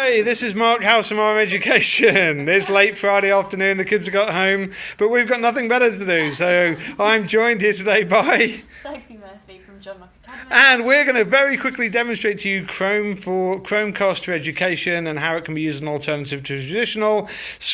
Hi, this is Mark House from RM Education. It's late Friday afternoon, the kids have got home, but we've got nothing better to do. So I'm joined here today by Sophie Murphy from John Muck Academy. and we're going to very quickly demonstrate to you Chromecast for education and how it can be used as an alternative to traditional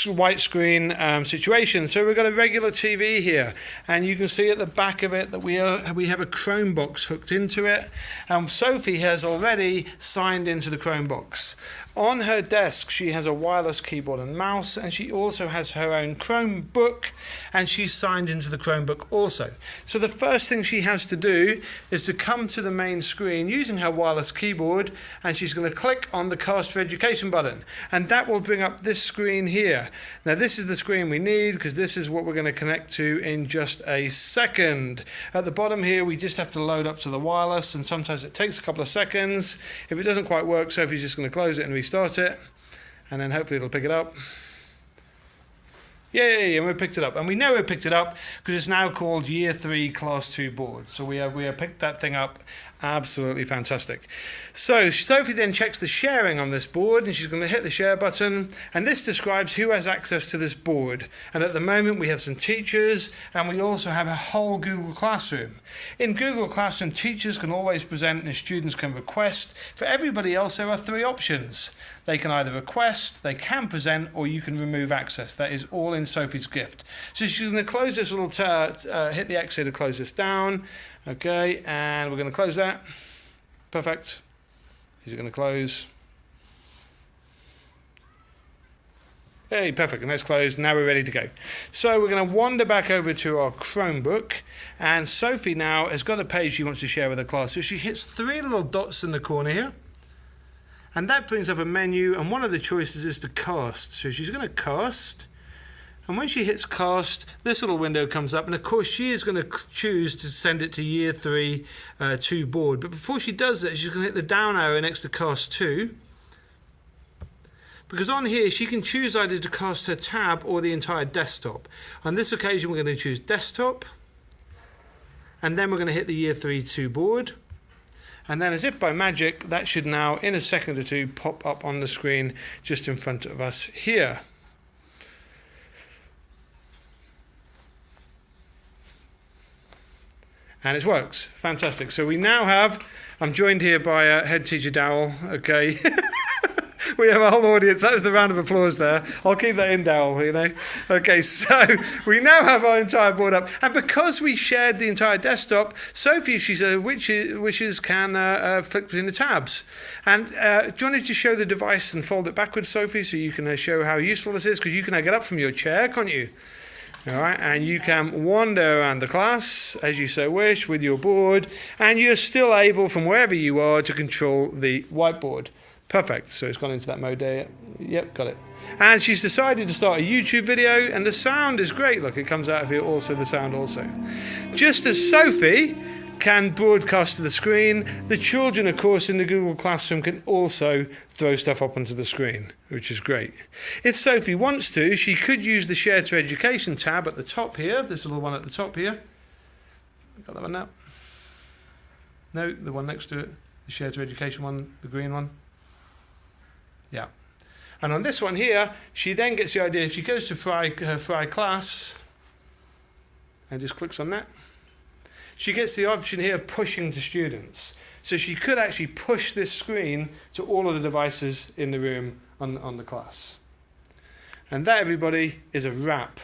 white screen situation. So we've got a regular TV here, and you can see at the back of it that we have a Chromebox hooked into it. And Sophie has already signed into the Chromebox. On her desk, she has a wireless keyboard and mouse, and she also has her own Chromebook, and she's signed into the Chromebook also. So the first thing she has to do is to come to the main screen using her wireless keyboard, and she's going to click on the Cast for Education button, and that will bring up this screen here. Now this is the screen we need because this is what we're going to connect to in just a second. At the bottom here, we just have to load up to the wireless, and sometimes it takes a couple of seconds. If it doesn't quite work, Sophie's just going to close it and restart it, and then hopefully it'll pick it up. Yay, and we picked it up. And we know we picked it up because it's now called Year 3 Class 2 Board. So we have picked that thing up. Absolutely fantastic. So Sophie then checks the sharing on this board, and she's going to hit the share button, and this describes who has access to this board. And at the moment we have some teachers, and we also have a whole Google Classroom. In Google Classroom, teachers can always present and students can request. For everybody else, there are three options. They can either request, they can present, or you can remove access. That is all in Sophie's gift. So she's going to close this little hit the X here to close this down. Okay, and we're going to close that. Perfect. Is it going to close? Hey, perfect, and that's closed. Now we're ready to go. So we're going to wander back over to our Chromebook, and Sophie now has got a page she wants to share with her class. So she hits three little dots in the corner here, and that brings up a menu, and one of the choices is to cast. So she's going to cast, and when she hits cast, this little window comes up, and of course she is going to choose to send it to Year 3 2 board. But before she does that, she's going to hit the down arrow next to cast to, because on here she can choose either to cast her tab or the entire desktop. On this occasion we're going to choose desktop, and then we're going to hit the Year 3 2 board. And then, as if by magic, that should now, in a second or two, pop up on the screen just in front of us here. And it works. Fantastic. So we now have, I'm joined here by head teacher Dowell. Okay. We have a whole audience. That was the round of applause there. I'll keep that in, Dowell, you know. Okay, so we now have our entire board up. And because we shared the entire desktop, Sophie, if she wishes, can flick between the tabs. And do you want to just show the device and fold it backwards, Sophie, so you can show how useful this is? Because you can now get up from your chair, can't you? All right, and you can wander around the class as you so wish with your board, and you're still able, from wherever you are, to control the whiteboard. Perfect. So it's gone into that mode there. Yep, got it. And she's decided to start a YouTube video, and the sound is great. Look, it comes out of here also, the sound also. Just as Sophie can broadcast to the screen, the children, of course, in the Google Classroom can also throw stuff up onto the screen, which is great. If Sophie wants to, she could use the Share to Education tab at the top here, this little one at the top here. Got that one now? No, the one next to it, the Share to Education one, the green one. Yeah. And on this one here, she then gets the idea, if she goes to her Fry class and just clicks on that, she gets the option here of pushing to students. So she could actually push this screen to all of the devices in the room on the class. And that, everybody, is a wrap.